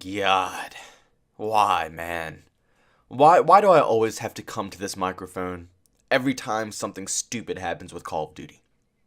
God. Why, man? Why do I always have to come to this microphone every time something stupid happens with Call of Duty?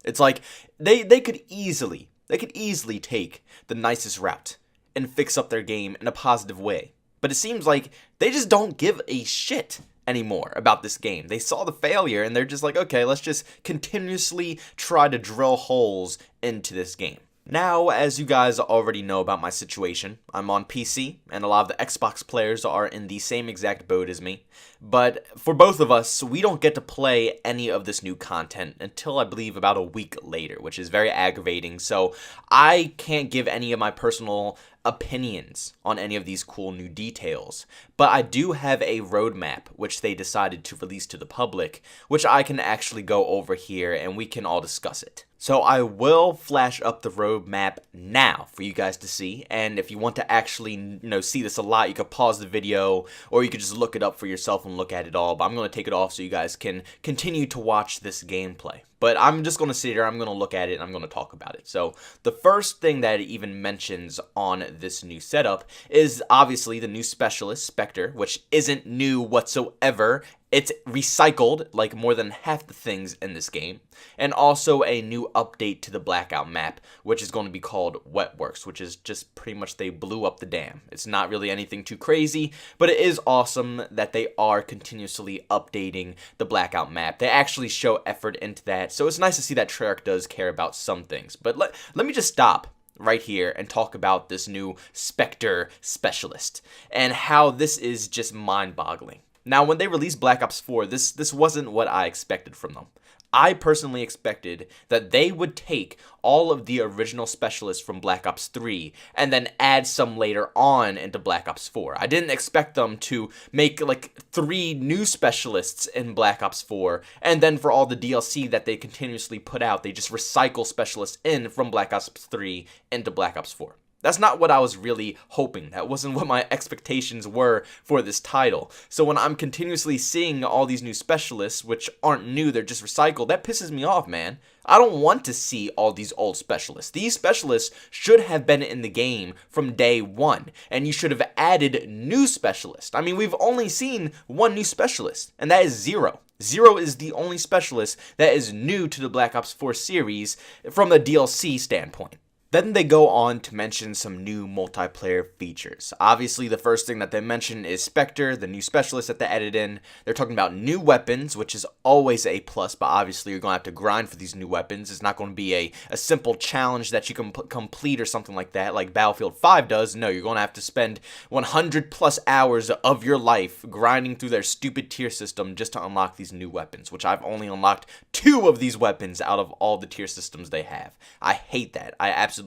It's like they could easily take the nicest route and fix up their game in a positive way. But it seems like they just don't give a shit anymore about this game. They saw the failure and they're just like, okay, let's just continuously try to drill holes into this game. Now, as you guys already know about my situation, I'm on PC, and a lot of the Xbox players are in the same exact boat as me. But for both of us, we don't get to play any of this new content until I believe about a week later, which is very aggravating. So I can't give any of my personal opinions on any of these cool new details. But I do have a roadmap, which they decided to release to the public, which I can actually go over here and we can all discuss it. So I will flash up the roadmap now for you guys to see, and if you want to actually, see this a lot, you could pause the video, or you could just look it up for yourself and look at it all, but I'm going to take it off so you guys can continue to watch this gameplay. But I'm just going to sit here, I'm going to look at it, and I'm going to talk about it. So the first thing that it even mentions on this new setup is obviously the new specialist, Spectre, which isn't new whatsoever. It's recycled like more than half the things in this game, and also a new update to the Blackout map, which is going to be called Wetworks, which is just pretty much they blew up the dam. It's not really anything too crazy, but it is awesome that they are continuously updating the Blackout map. They actually show effort into that, so it's nice to see that Treyarch does care about some things. But let me just stop right here and talk about this new Spectre specialist and how this is just mind-boggling. Now, when they released Black Ops 4, this wasn't what I expected from them. I personally expected that they would take all of the original specialists from Black Ops 3 and then add some later on into Black Ops 4. I didn't expect them to make like 3 new specialists in Black Ops 4, and then for all the DLC that they continuously put out, they just recycle specialists in from Black Ops 3 into Black Ops 4. That's not what I was really hoping. That wasn't what my expectations were for this title. So when I'm continuously seeing all these new specialists, which aren't new, they're just recycled, that pisses me off, man. I don't want to see all these old specialists. These specialists should have been in the game from day one, and you should have added new specialists. I mean, we've only seen one new specialist, and that is Zero. Zero is the only specialist that is new to the Black Ops 4 series from the DLC standpoint. Then they go on to mention some new multiplayer features. Obviously, the first thing that they mention is Spectre, the new specialist that they added in. They're talking about new weapons, which is always a plus, but obviously you're going to have to grind for these new weapons. It's not going to be a simple challenge that you can complete or something like that, like Battlefield 5 does. No, you're going to have to spend 100 plus hours of your life grinding through their stupid tier system just to unlock these new weapons, which I've only unlocked 2 of these weapons out of all the tier systems they have. I hate that. I absolutely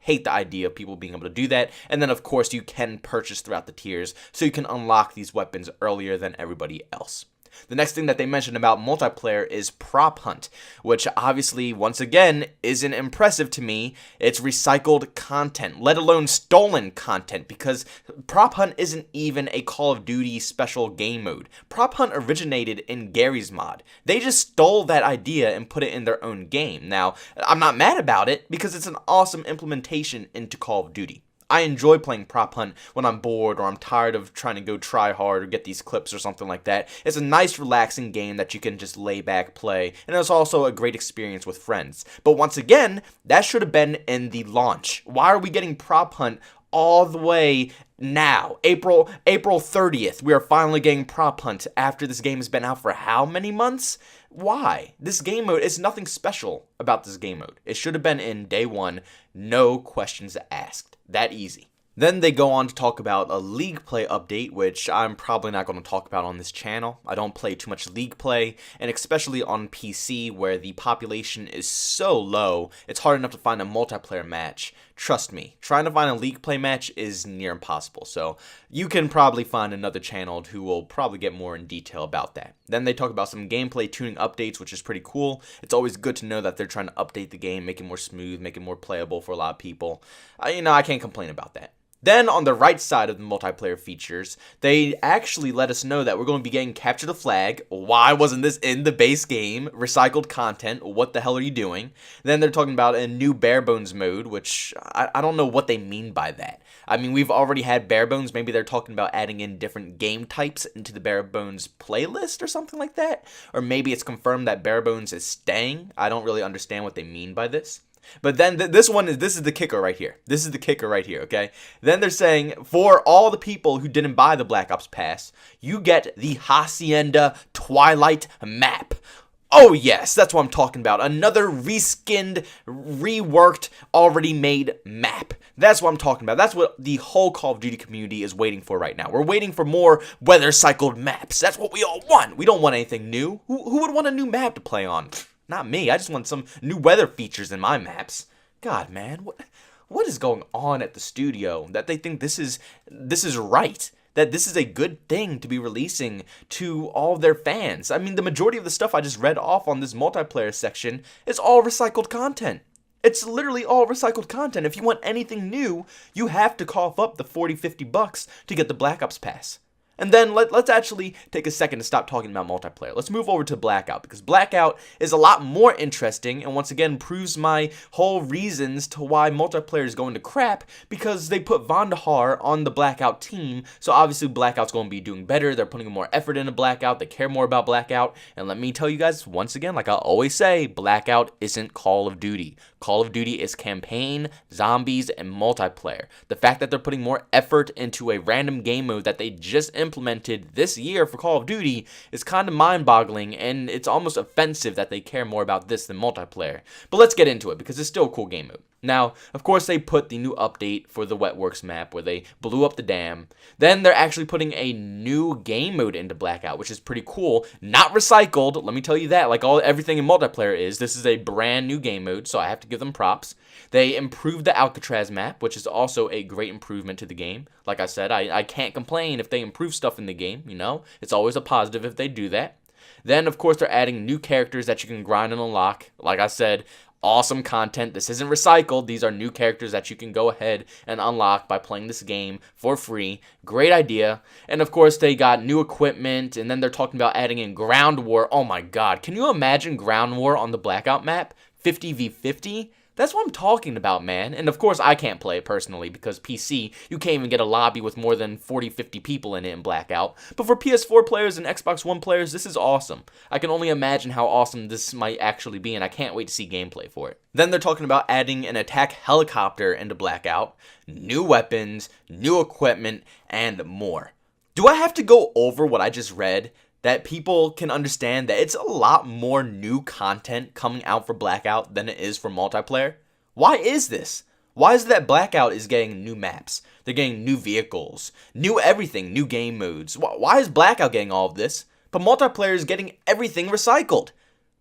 hate the idea of people being able to do that. And then of course you can purchase throughout the tiers, so you can unlock these weapons earlier than everybody else. The next thing that they mentioned about multiplayer is prop hunt, which obviously, once again, isn't impressive to me. It's recycled content, let alone stolen content, because prop hunt isn't even a Call of Duty special game mode. Prop hunt originated in Gary's mod. They just stole that idea and put it in their own game. Now, I'm not mad about it, because it's an awesome implementation into Call of Duty. I enjoy playing prop hunt when I'm bored or I'm tired of trying to go try hard or get these clips or something like that. It's a nice relaxing game that you can just lay back, play, and it's also a great experience with friends. But once again, that should have been in the launch. Why are we getting prop hunt all the way now? April 30th, we are finally getting prop hunt after this game has been out for how many months? Why? This game mode is nothing special about this game mode. It should have been in day one, no questions asked. That easy. Then they go on to talk about a League Play update, which I'm probably not going to talk about on this channel. I don't play too much League Play, and especially on PC where the population is so low, it's hard enough to find a multiplayer match. Trust me, trying to find a League Play match is near impossible, so you can probably find another channel who will probably get more in detail about that. Then they talk about some gameplay tuning updates, which is pretty cool. It's always good to know that they're trying to update the game, make it more smooth, make it more playable for a lot of people. I can't complain about that. Then on the right side of the multiplayer features, they actually let us know that we're going to be getting Capture the Flag. Why wasn't this in the base game? Recycled content. What the hell are you doing? Then they're talking about a new bare bones mode, which I don't know what they mean by that. I mean, we've already had bare bones. Maybe they're talking about adding in different game types into the bare bones playlist or something like that. Or maybe it's confirmed that bare bones is staying. I don't really understand what they mean by this. But then this is the kicker right here. This is the kicker right here, okay? Then they're saying, for all the people who didn't buy the Black Ops Pass, you get the Hacienda Twilight map. Oh yes, that's what I'm talking about. Another reskinned, reworked, already made map. That's what I'm talking about. That's what the whole Call of Duty community is waiting for right now. We're waiting for more weather cycled maps. That's what we all want. We don't want anything new. Who would want a new map to play on? Not me. I just want some new weather features in my maps. God, man, what is going on at the studio that they think this is right? That this is a good thing to be releasing to all of their fans. I mean, the majority of the stuff I just read off on this multiplayer section is all recycled content. It's literally all recycled content. If you want anything new, you have to cough up the $40-50 to get the Black Ops Pass. And then let's actually take a second to stop talking about multiplayer. Let's move over to Blackout, because Blackout is a lot more interesting and once again proves my whole reasons to why multiplayer is going to crap, because they put Vandahar on the Blackout team, so obviously Blackout's going to be doing better. They're putting more effort into Blackout. They care more about Blackout. And let me tell you guys once again, like I always say, Blackout isn't Call of Duty. Call of Duty is campaign, zombies, and multiplayer. The fact that they're putting more effort into a random game mode that they just implemented this year for Call of Duty is kind of mind-boggling, and it's almost offensive that they care more about this than multiplayer. But let's get into it, because it's still a cool game mode. Now, of course, they put the new update for the Wetworks map where they blew up the dam. Then they're actually putting a new game mode into Blackout, which is pretty cool. Not recycled, let me tell you that. Like everything in multiplayer is. This is a brand new game mode, so I have to give them props. They improved the Alcatraz map, which is also a great improvement to the game. Like I said, I can't complain if they improve stuff in the game, you know? It's always a positive if they do that. Then, of course, they're adding new characters that you can grind and unlock. Like I said, awesome content. This isn't recycled. These are new characters that you can go ahead and unlock by playing this game for free. Great idea. And of course, they got new equipment, and then they're talking about adding in ground war. Oh my god, can you imagine ground war on the Blackout map? 50v50? That's what I'm talking about, man. And of course, I can't play it personally because PC, you can't even get a lobby with more than 40-50 people in it in Blackout. But for PS4 players and Xbox One players, this is awesome. I can only imagine how awesome this might actually be, and I can't wait to see gameplay for it. Then they're talking about adding an attack helicopter into Blackout, new weapons, new equipment, and more. Do I have to go over what I just read? That people can understand that it's a lot more new content coming out for Blackout than it is for multiplayer? Why is this? Why is it that Blackout is getting new maps? They're getting new vehicles, new everything, new game modes. Why is Blackout getting all of this? But multiplayer is getting everything recycled.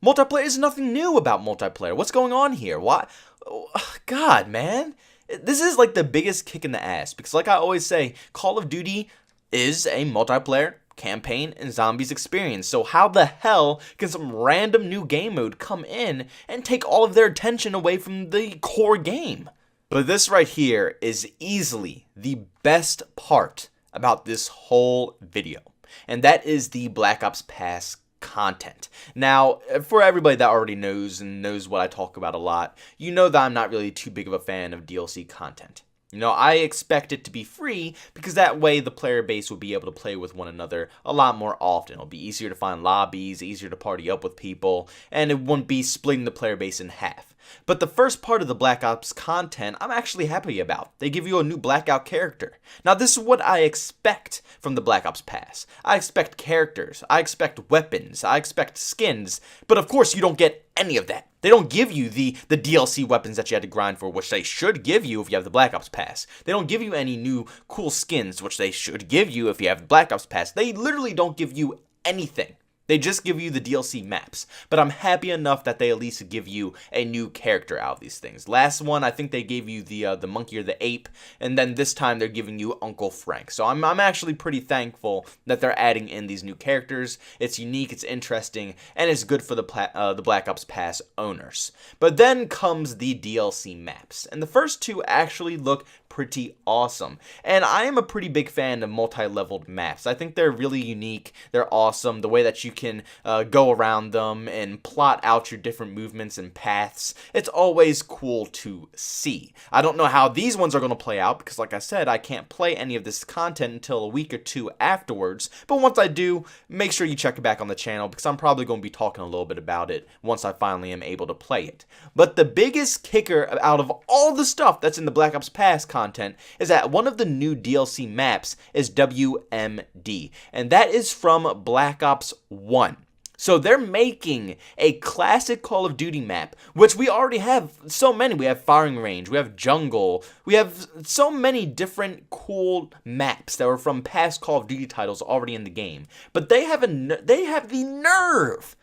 Multiplayer is nothing new about multiplayer. What's going on here? Why? Oh, God, man. This is like the biggest kick in the ass, because like I always say, Call of Duty is a multiplayer campaign and zombies experience. So how the hell can some random new game mode come in and take all of their attention away from the core game? But this right here is easily the best part about this whole video, and that is the Black Ops Pass content. Now, for everybody that already knows and knows what I talk about a lot, you know that I'm not really too big of a fan of DLC content. You know, I expect it to be free because that way the player base will be able to play with one another a lot more often. It'll be easier to find lobbies, easier to party up with people, and it wouldn't be splitting the player base in half. But the first part of the Black Ops content, I'm actually happy about. They give you a new Blackout character. Now, this is what I expect from the Black Ops Pass. I expect characters, I expect weapons, I expect skins, but of course you don't get any of that. They don't give you the DLC weapons that you had to grind for, which they should give you if you have the Black Ops Pass. They don't give you any new cool skins, which they should give you if you have the Black Ops Pass. They literally don't give you anything. They just give you the DLC maps, but I'm happy enough that they at least give you a new character out of these things. Last one, I think they gave you the monkey or the ape, and then this time they're giving you Uncle Frank. So I'm actually pretty thankful that they're adding in these new characters. It's unique, it's interesting, and it's good for the Black Ops Pass owners. But then comes the DLC maps, and the first two actually look pretty awesome. And I am a pretty big fan of multi-leveled maps. I think they're really unique, they're awesome, the way that you can go around them and plot out your different movements and paths. It's always cool to see. I don't know how these ones are going to play out because, like I said, I can't play any of this content until a week or two afterwards. But once I do, make sure you check it back on the channel because I'm probably going to be talking a little bit about it once I finally am able to play it. But the biggest kicker out of all the stuff that's in the Black Ops Pass content is that one of the new DLC maps is WMD, and that is from Black Ops 1. So they're making a classic Call of Duty map, which we already have so many. We have Firing Range, we have Jungle, we have so many different cool maps that were from past Call of Duty titles already in the game. But they have the nerve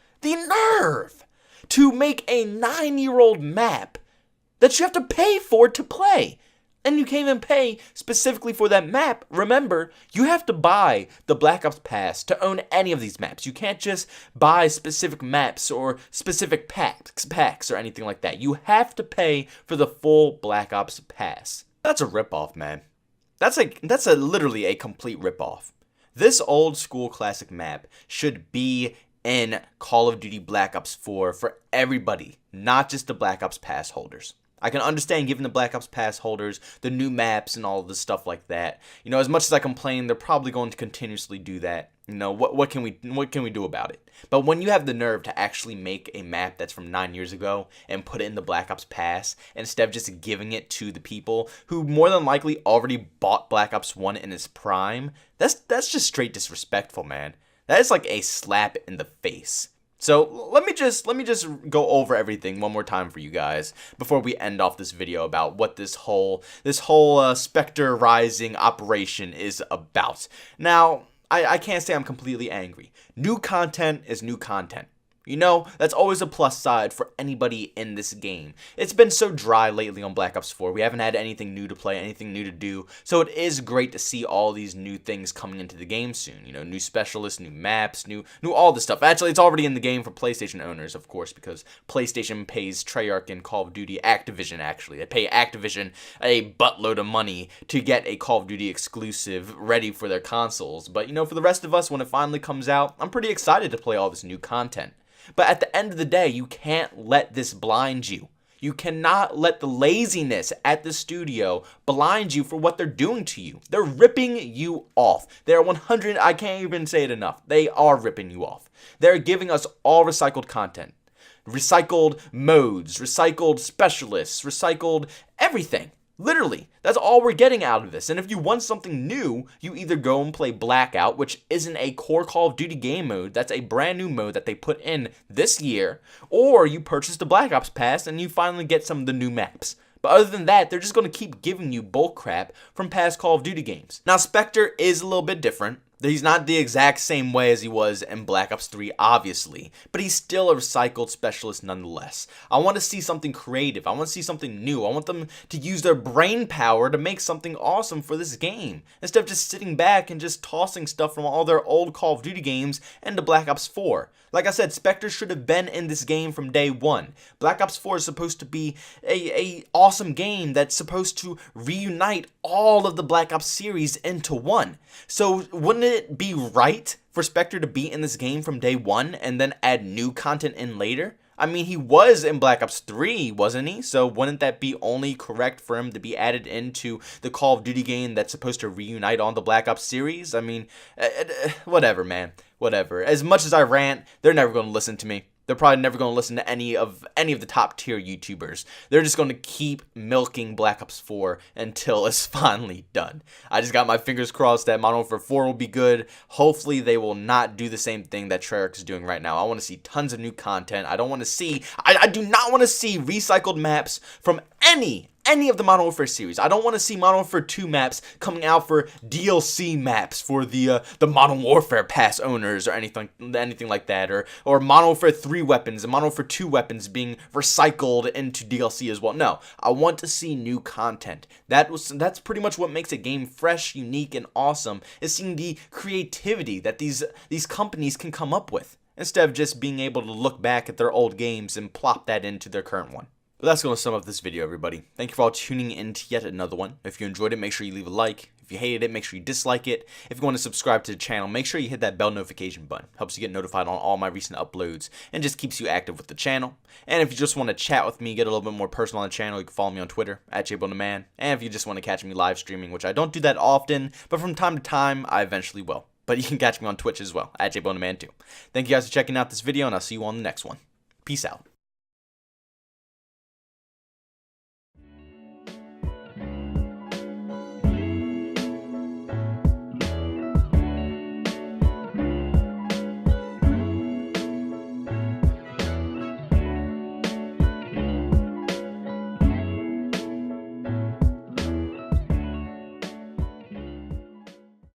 to make a 9-year-old map that you have to pay for to play. And you can't even pay specifically for that map. Remember, you have to buy the Black Ops Pass to own any of these maps. You can't just buy specific maps or specific packs or anything like that. You have to pay for the full Black Ops Pass. That's a ripoff, man. That's literally a complete ripoff. This old school classic map should be in Call of Duty Black Ops 4 for everybody, not just the Black Ops Pass holders. I can understand giving the Black Ops Pass holders the new maps and all of this stuff like that. You know, as much as I complain, they're probably going to continuously do that. You know, what can we do about it? But when you have the nerve to actually make a map that's from 9 years ago and put it in the Black Ops Pass instead of just giving it to the people who more than likely already bought Black Ops 1 in its prime, that's just straight disrespectful, man. That is like a slap in the face. So let me just go over everything one more time for you guys before we end off this video about what this whole Spectre Rising operation is about. Now, I can't say I'm completely angry. New content is new content. You know, that's always a plus side for anybody in this game. It's been so dry lately on Black Ops 4. We haven't had anything new to play, anything new to do. So it is great to see all these new things coming into the game soon. You know, new specialists, new maps, new all this stuff. Actually, it's already in the game for PlayStation owners, of course, because PlayStation pays Treyarch and Call of Duty, Activision actually. They pay Activision a buttload of money to get a Call of Duty exclusive ready for their consoles. But, you know, for the rest of us, when it finally comes out, I'm pretty excited to play all this new content. But at the end of the day, you can't let this blind you. You cannot let the laziness at the studio blind you for what they're doing to you. They're ripping you off. They're 100, I can't even say it enough. They are ripping you off. They're giving us all recycled content. Recycled modes, recycled specialists, recycled everything. Literally, that's all we're getting out of this. And if you want something new, you either go and play Blackout, which isn't a core Call of Duty game mode. That's a brand new mode that they put in this year. Or you purchase the Black Ops Pass and you finally get some of the new maps. But other than that, they're just going to keep giving you bull crap from past Call of Duty games. Now, Spectre is a little bit different. He's not the exact same way as he was in Black Ops 3, obviously, but he's still a recycled specialist nonetheless. I want to see something creative. I want to see something new. I want them to use their brain power to make something awesome for this game, instead of just sitting back and just tossing stuff from all their old Call of Duty games into Black Ops 4. Like I said, Spectre should have been in this game from day one. Black Ops 4 is supposed to be a awesome game that's supposed to reunite all of the Black Ops series into one. So wouldn't it be right for Spectre to be in this game from day one and then add new content in later? I mean, he was in Black Ops 3, wasn't he? So wouldn't that be only correct for him to be added into the Call of Duty game that's supposed to reunite on the Black Ops series? I mean, whatever, man. Whatever. As much as I rant, they're never going to listen to me. They're probably never going to listen to any of the top tier YouTubers. They're just going to keep milking Black Ops 4 until it's finally done. I just got my fingers crossed that Modern Warfare 4 will be good. Hopefully they will not do the same thing that Treyarch is doing right now. I want to see tons of new content. I do not want to see recycled maps from any any of the Modern Warfare series. I don't want to see Modern Warfare 2 maps coming out for DLC maps for the Modern Warfare Pass owners or anything like that, or Modern Warfare 3 weapons and Modern Warfare 2 weapons being recycled into DLC as well. No, I want to see new content. That's pretty much what makes a game fresh, unique, and awesome, is seeing the creativity that these companies can come up with, instead of just being able to look back at their old games and plop that into their current one. But that's going to sum up this video, everybody. Thank you for all tuning in to yet another one. If you enjoyed it, make sure you leave a like. If you hated it, make sure you dislike it. If you want to subscribe to the channel, make sure you hit that bell notification button. Helps you get notified on all my recent uploads and just keeps you active with the channel. And if you just want to chat with me, get a little bit more personal on the channel, you can follow me on Twitter, @JBoneTheMan. And if you just want to catch me live streaming, which I don't do that often, but from time to time, I eventually will. But you can catch me on Twitch as well, @JBoneTheMan too. Thank you guys for checking out this video, and I'll see you on the next one. Peace out.